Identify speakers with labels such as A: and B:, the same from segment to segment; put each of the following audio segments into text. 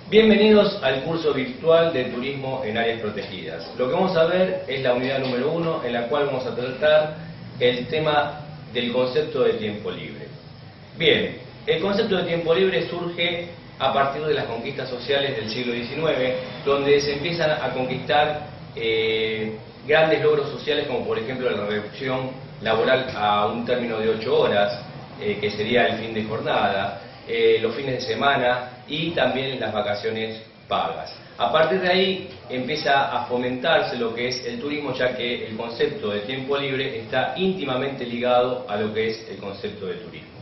A: Bienvenidos al curso virtual de Turismo en Áreas Protegidas. Lo que vamos a ver es la unidad número 1, en la cual vamos a tratar el tema del concepto de tiempo libre. Bien, el concepto de tiempo libre surge a partir de las conquistas sociales del siglo XIX, donde se empiezan a conquistar grandes logros sociales, como por ejemplo la reducción laboral a un término de 8 horas, que sería el fin de jornada, los fines de semana y también las vacaciones pagas. A partir de ahí empieza a fomentarse lo que es el turismo, ya que el concepto de tiempo libre está íntimamente ligado a lo que es el concepto de turismo.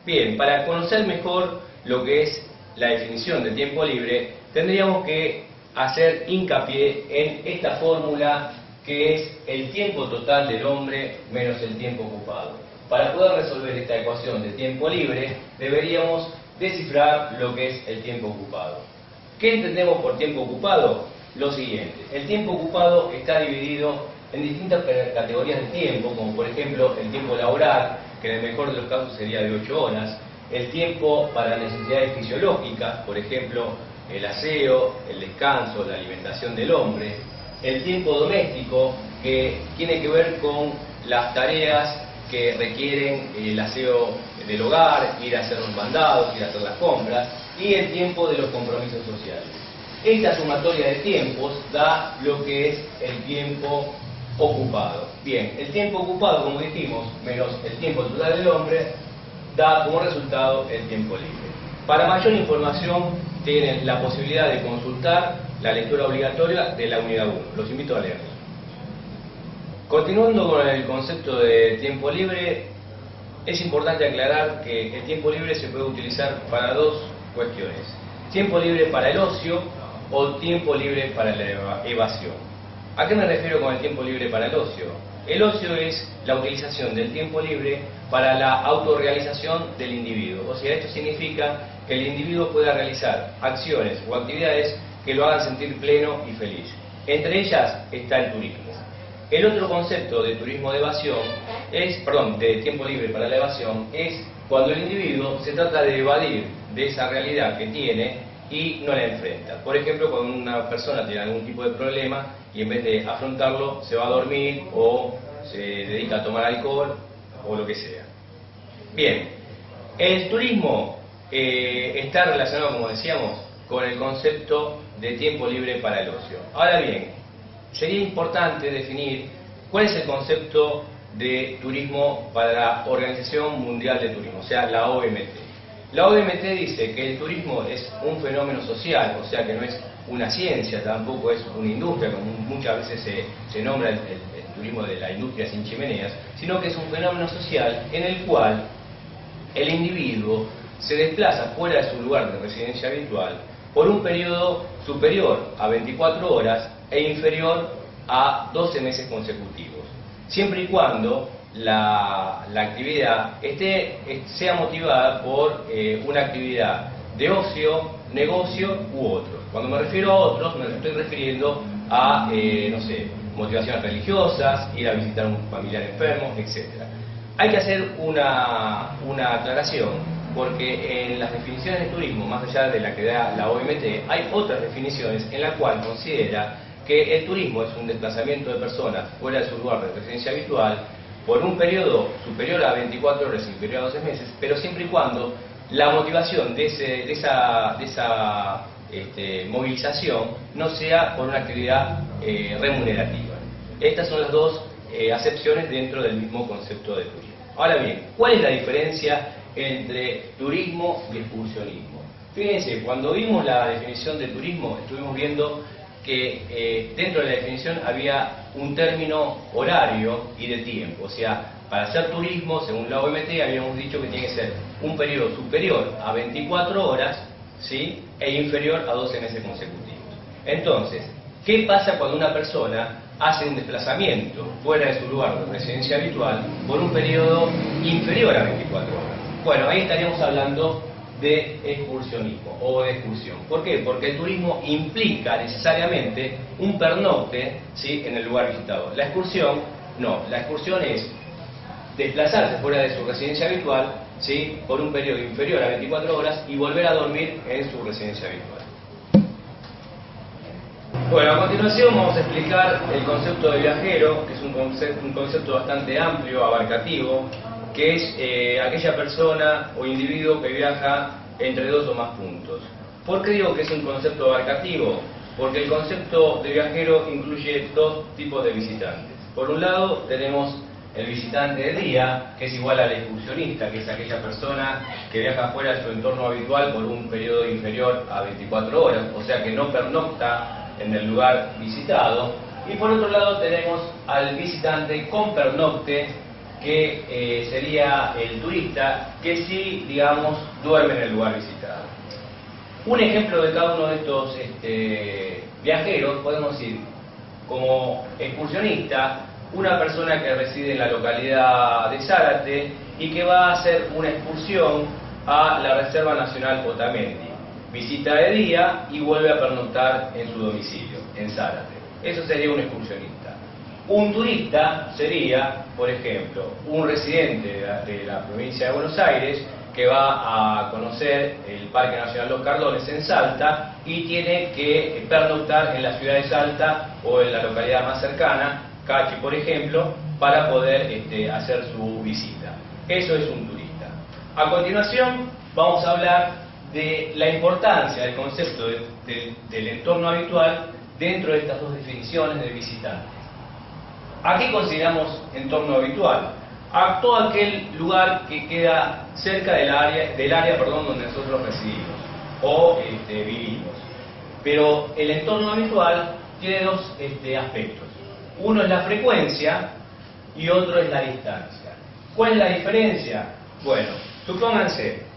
A: Bien, para conocer mejor lo que es la definición de tiempo libre, tendríamos que hacer hincapié en esta fórmula que es el tiempo total del hombre menos el tiempo ocupado. Para poder resolver esta ecuación de tiempo libre, deberíamos descifrar lo que es el tiempo ocupado. ¿Qué entendemos por tiempo ocupado? Lo siguiente: el tiempo ocupado está dividido en distintas categorías de tiempo, como por ejemplo el tiempo laboral, que en el mejor de los casos sería de 8 horas, el tiempo para necesidades fisiológicas, por ejemplo el aseo, el descanso, la alimentación del hombre, el tiempo doméstico, que tiene que ver con las tareas que requieren el aseo del hogar, ir a hacer los mandados, ir a hacer las compras, y el tiempo de los compromisos sociales. Esta sumatoria de tiempos da lo que es el tiempo ocupado. Bien, el tiempo ocupado, como dijimos, menos el tiempo total del hombre, da como resultado el tiempo libre. Para mayor información tienen la posibilidad de consultar la lectura obligatoria de la unidad 1. Los invito a leerla. Continuando con el concepto de tiempo libre, es importante aclarar que el tiempo libre se puede utilizar para dos cuestiones: tiempo libre para el ocio o tiempo libre para la evasión. ¿A qué me refiero con el tiempo libre para el ocio? El ocio es la utilización del tiempo libre para la autorrealización del individuo. O sea, esto significa que el individuo pueda realizar acciones o actividades que lo hagan sentir pleno y feliz. Entre ellas está el turismo. El otro concepto de turismo de evasión de tiempo libre para la evasión, es cuando el individuo se trata de evadir de esa realidad que tiene y no la enfrenta. Por ejemplo, cuando una persona tiene algún tipo de problema y en vez de afrontarlo se va a dormir o se dedica a tomar alcohol o lo que sea. Bien, el turismo está relacionado, como decíamos, con el concepto de tiempo libre para el ocio. Ahora bien, sería importante definir cuál es el concepto de turismo para la Organización Mundial de Turismo, o sea, la OMT. La OMT dice que el turismo es un fenómeno social, o sea que no es una ciencia, tampoco es una industria, como muchas veces se nombra el turismo de la industria sin chimeneas, sino que es un fenómeno social en el cual el individuo se desplaza fuera de su lugar de residencia habitual por un periodo superior a 24 horas e inferior a 12 meses consecutivos, siempre y cuando la actividad sea motivada por una actividad de ocio, negocio u otros. Cuando me refiero a otros, me estoy refiriendo a, motivaciones religiosas, ir a visitar a un familiar enfermo, etc. Hay que hacer una aclaración, porque en las definiciones de turismo, más allá de la que da la OMT, hay otras definiciones en las cuales considera que el turismo es un desplazamiento de personas fuera de su lugar de residencia habitual por un periodo superior a 24 horas y inferior a 12 meses, pero siempre y cuando la motivación de esa movilización no sea por una actividad remunerativa. Estas son las dos acepciones dentro del mismo concepto de turismo. Ahora bien, ¿cuál es la diferencia entre turismo y excursionismo? Fíjense, cuando vimos la definición de turismo, estuvimos viendo que dentro de la definición había un término horario y de tiempo. O sea, para hacer turismo, según la OMT, habíamos dicho que tiene que ser un periodo superior a 24 horas, ¿sí?, e inferior a 12 meses consecutivos. Entonces, ¿qué pasa cuando una persona hace un desplazamiento fuera de su lugar de residencia habitual por un periodo inferior a 24 horas? Bueno, ahí estaríamos hablando de excursionismo o de excursión. ¿Por qué? Porque el turismo implica necesariamente un pernocte, ¿sí?, en el lugar visitado. La excursión no. La excursión es desplazarse fuera de su residencia habitual, ¿sí?, por un periodo inferior a 24 horas y volver a dormir en su residencia habitual. Bueno, a continuación vamos a explicar el concepto de viajero, que es un concepto bastante amplio, abarcativo, que es aquella persona o individuo que viaja entre dos o más puntos. ¿Por qué digo que es un concepto abarcativo? Porque el concepto de viajero incluye dos tipos de visitantes. Por un lado tenemos el visitante de día, que es igual al excursionista, que es aquella persona que viaja fuera de su entorno habitual por un periodo inferior a 24 horas, o sea que no pernocta en el lugar visitado. Y por otro lado tenemos al visitante con pernocte, que sería el turista, que sí, digamos, duerme en el lugar visitado. Un ejemplo de cada uno de estos viajeros, podemos decir, como excursionista, una persona que reside en la localidad de Zárate y que va a hacer una excursión a la Reserva Nacional Otamendi. Visita de día y vuelve a pernoctar en su domicilio, en Zárate. Eso sería un excursionista. Un turista sería, por ejemplo, un residente de la provincia de Buenos Aires que va a conocer el Parque Nacional Los Cardones en Salta y tiene que pernoctar en la ciudad de Salta o en la localidad más cercana, Cachi por ejemplo, para poder hacer su visita. Eso es un turista. A continuación vamos a hablar de la importancia del concepto del entorno habitual dentro de estas dos definiciones de visitante. ¿A qué consideramos entorno habitual? A todo aquel lugar que queda cerca del área donde nosotros residimos o vivimos. Pero el entorno habitual tiene dos aspectos. Uno es la frecuencia y otro es la distancia. ¿Cuál es la diferencia? Bueno, supónganse,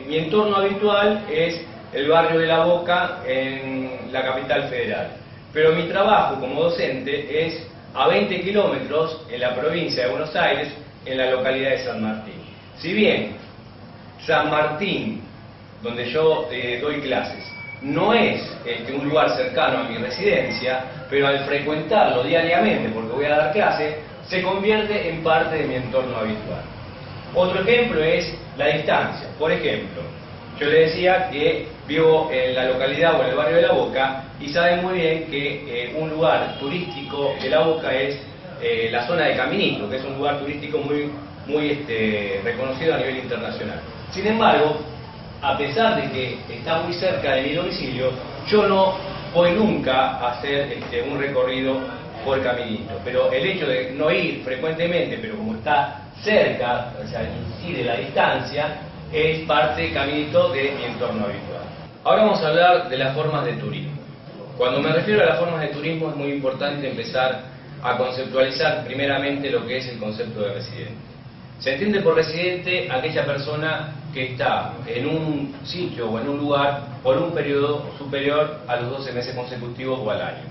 A: mi entorno habitual es el barrio de La Boca en la capital federal, pero mi trabajo como docente es a 20 kilómetros en la provincia de Buenos Aires, en la localidad de San Martín. Si bien San Martín, donde yo doy clases, no es un lugar cercano a mi residencia, pero al frecuentarlo diariamente, porque voy a dar clase, se convierte en parte de mi entorno habitual. Otro ejemplo es la distancia. Por ejemplo, yo le decía que vivo en la localidad o en el barrio de La Boca y saben muy bien que un lugar turístico de La Boca es la zona de Caminito, que es un lugar turístico muy reconocido a nivel internacional. Sin embargo, a pesar de que está muy cerca de mi domicilio, yo no voy nunca a hacer un recorrido por Caminito. Pero el hecho de no ir frecuentemente, pero como está cerca, o sea, incide la distancia, es parte Caminito de mi entorno habitual. Ahora vamos a hablar de las formas de turismo. Cuando me refiero a las formas de turismo es muy importante empezar a conceptualizar primeramente lo que es el concepto de residente. Se entiende por residente aquella persona que está en un sitio o en un lugar por un periodo superior a los 12 meses consecutivos o al año.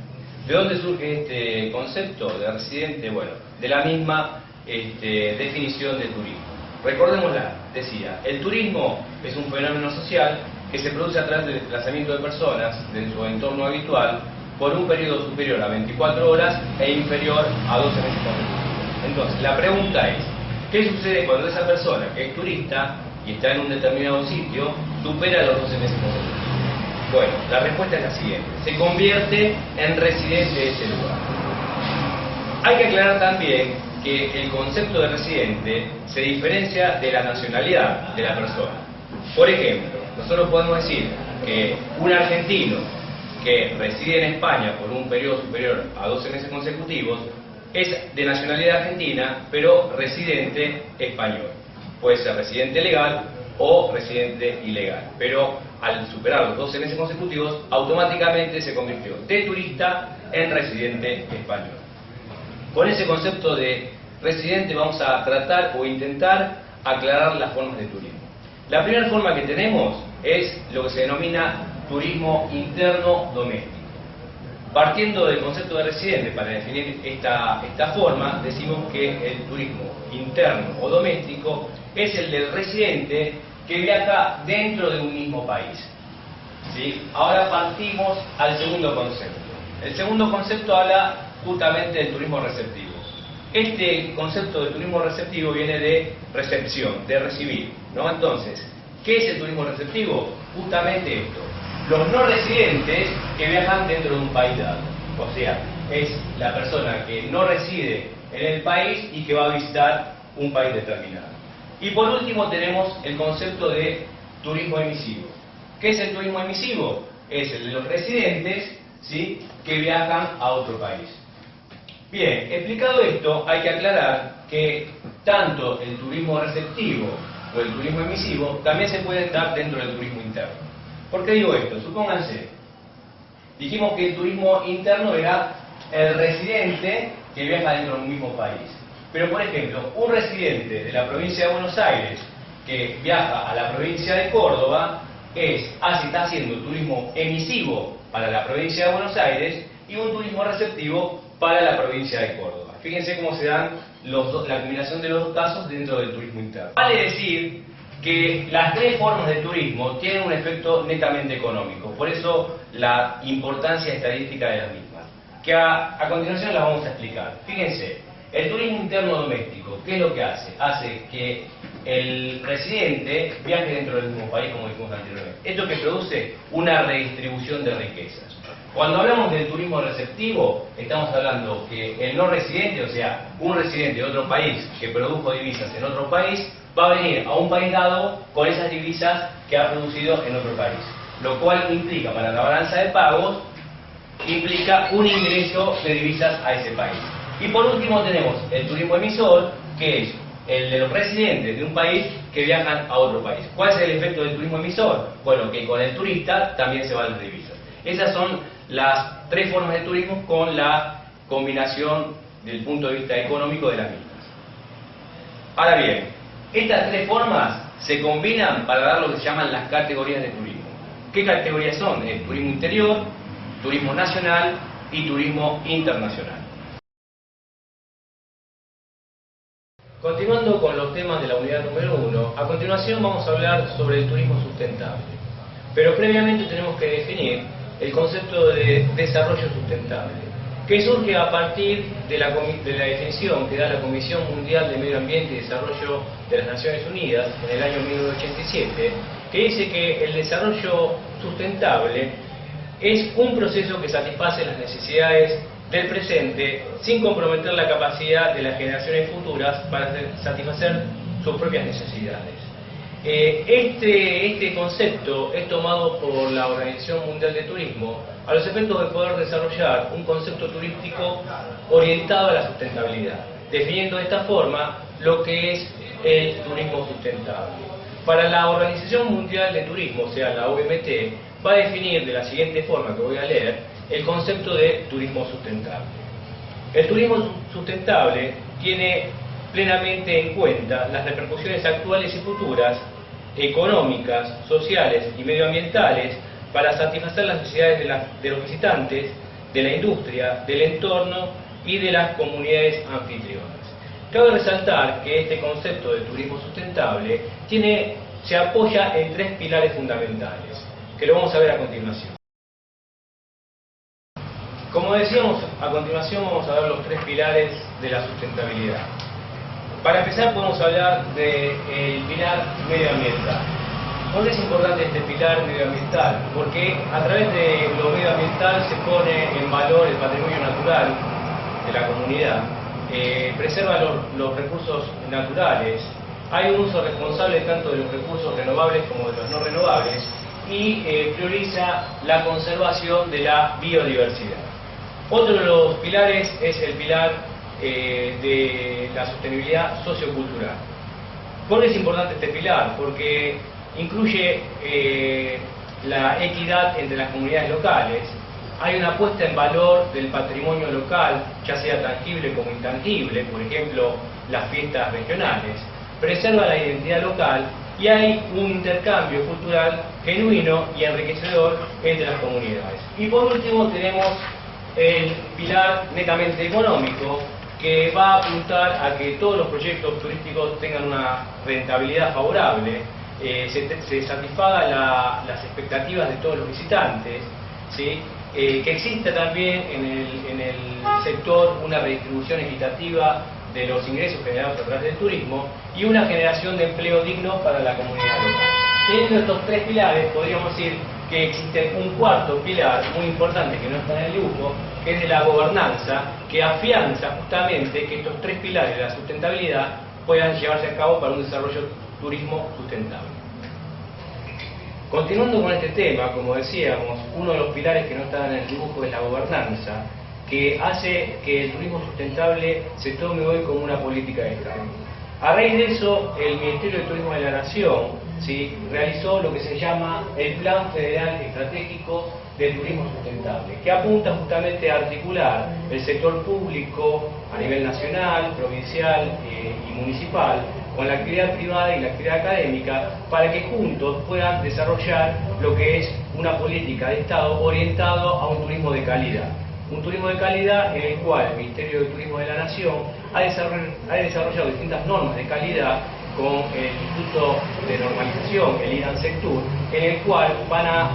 A: ¿De dónde surge este concepto de residente? Bueno, de la misma definición de turismo. Recordémosla, decía, el turismo es un fenómeno social que se produce a través del desplazamiento de personas de su entorno habitual por un periodo superior a 24 horas e inferior a 12 meses consecutivos. Entonces, la pregunta es, ¿qué sucede cuando esa persona que es turista y está en un determinado sitio supera los 12 meses consecutivos? Bueno, la respuesta es la siguiente, se convierte en residente de ese lugar. Hay que aclarar también que el concepto de residente se diferencia de la nacionalidad de la persona. Por ejemplo, nosotros podemos decir que un argentino que reside en España por un periodo superior a 12 meses consecutivos es de nacionalidad argentina, pero residente español. Puede ser residente legal o residente ilegal, pero al superar los 12 meses consecutivos, automáticamente se convirtió de turista en residente español. Con ese concepto de residente vamos a tratar o intentar aclarar las formas de turismo. La primera forma que tenemos es lo que se denomina turismo interno doméstico. Partiendo del concepto de residente para definir esta forma, decimos que el turismo interno o doméstico es el del residente que viaja dentro de un mismo país. ¿Sí? Ahora partimos al segundo concepto. El segundo concepto habla justamente del turismo receptivo. Este concepto de turismo receptivo viene de recepción, de recibir, ¿no? Entonces, ¿qué es el turismo receptivo? Justamente esto, los no residentes que viajan dentro de un país dado. O sea, es la persona que no reside en el país y que va a visitar un país determinado. Y por último tenemos el concepto de turismo emisivo. ¿Qué es el turismo emisivo? Es el de los residentes, ¿sí?, que viajan a otro país. Bien, explicado esto, hay que aclarar que tanto el turismo receptivo o el turismo emisivo también se pueden dar dentro del turismo interno. ¿Por qué digo esto? Supónganse, dijimos que el turismo interno era el residente que viaja dentro de un mismo país. Pero, por ejemplo, un residente de la provincia de Buenos Aires que viaja a la provincia de Córdoba está haciendo turismo emisivo para la provincia de Buenos Aires y un turismo receptivo para la provincia de Córdoba. Fíjense cómo se dan la combinación de los dos casos dentro del turismo interno. Vale decir que las tres formas de turismo tienen un efecto netamente económico, por eso la importancia estadística de las mismas, que a continuación las vamos a explicar. Fíjense, el turismo interno doméstico, ¿qué es lo que hace? Hace que el residente viaje dentro del mismo país, como dijimos anteriormente. Esto que produce una redistribución de riquezas. Cuando hablamos del turismo receptivo, estamos hablando que el no residente, o sea, un residente de otro país que produjo divisas en otro país, va a venir a un país dado con esas divisas que ha producido en otro país. Lo cual implica, para la balanza de pagos, implica un ingreso de divisas a ese país. Y por último tenemos el turismo emisor, que es el de los residentes de un país que viajan a otro país. ¿Cuál es el efecto del turismo emisor? Bueno, que con el turista también se van las divisas. Esas son las tres formas de turismo con la combinación del punto de vista económico de las mismas. Ahora bien, estas tres formas se combinan para dar lo que se llaman las categorías de turismo. ¿Qué categorías son? El turismo interior, turismo nacional y turismo internacional. Continuando con los temas de la unidad número 1, a continuación vamos a hablar sobre el turismo sustentable. Pero previamente tenemos que definir el concepto de desarrollo sustentable, que surge a partir de la definición que da la Comisión Mundial de Medio Ambiente y Desarrollo de las Naciones Unidas en el año 1987, que dice que el desarrollo sustentable es un proceso que satisface las necesidades del presente sin comprometer la capacidad de las generaciones futuras para satisfacer sus propias necesidades. Este concepto es tomado por la Organización Mundial de Turismo a los efectos de poder desarrollar un concepto turístico orientado a la sustentabilidad, definiendo de esta forma lo que es el turismo sustentable. Para la Organización Mundial de Turismo, o sea la OMT, va a definir de la siguiente forma que voy a leer el concepto de turismo sustentable. El turismo sustentable tiene plenamente en cuenta las repercusiones actuales y futuras, económicas, sociales y medioambientales para satisfacer las necesidades de los visitantes, de la industria, del entorno y de las comunidades anfitrionas. Cabe resaltar que este concepto de turismo sustentable se apoya en tres pilares fundamentales, que lo vamos a ver a continuación. Como decíamos, a continuación vamos a ver los tres pilares de la sustentabilidad. Para empezar podemos hablar del pilar medioambiental. ¿Por qué es importante este pilar medioambiental? Porque a través de lo medioambiental se pone en valor el patrimonio natural de la comunidad, preserva los recursos naturales, hay un uso responsable tanto de los recursos renovables como de los no renovables y prioriza la conservación de la biodiversidad. Otro de los pilares es el pilar de la sostenibilidad sociocultural. ¿Por qué es importante este pilar? Porque incluye la equidad entre las comunidades locales, hay una puesta en valor del patrimonio local, ya sea tangible como intangible, por ejemplo, las fiestas regionales, preserva la identidad local y hay un intercambio cultural genuino y enriquecedor entre las comunidades. Y por último tenemos el pilar netamente económico, que va a apuntar a que todos los proyectos turísticos tengan una rentabilidad favorable, se satisfaga las expectativas de todos los visitantes, ¿sí? Que exista también en el sector una redistribución equitativa de los ingresos generados a través del turismo y una generación de empleo digno para la comunidad local. Teniendo estos tres pilares, podríamos decir que existe un cuarto pilar muy importante que no está en el dibujo, que es de la gobernanza, que afianza justamente que estos tres pilares de la sustentabilidad puedan llevarse a cabo para un desarrollo turismo sustentable. Continuando con este tema, como decíamos, uno de los pilares que no está en el dibujo es la gobernanza, que hace que el turismo sustentable se tome hoy como una política de Estado. A raíz de eso, el Ministerio de Turismo de la Nación, ¿sí?, realizó lo que se llama el Plan Federal Estratégico de Turismo Sustentable, que apunta justamente a articular el sector público a nivel nacional, provincial y municipal con la actividad privada y la actividad académica para que juntos puedan desarrollar lo que es una política de Estado orientado a un turismo de calidad. Un turismo de calidad en el cual el Ministerio de Turismo de la Nación ha desarrollado distintas normas de calidad con el Instituto de Normalización, el INANSECTUR, en el cual van a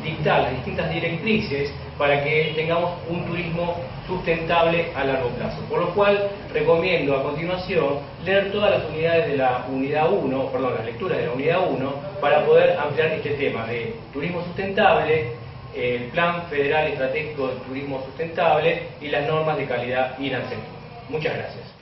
A: dictar las distintas directrices para que tengamos un turismo sustentable a largo plazo. Por lo cual recomiendo a continuación leer todas las unidades de la unidad 1, perdón, las lecturas de la unidad 1, para poder ampliar este tema de turismo sustentable, el Plan Federal Estratégico de Turismo Sustentable y las normas de calidad INANSECTUR. Muchas gracias.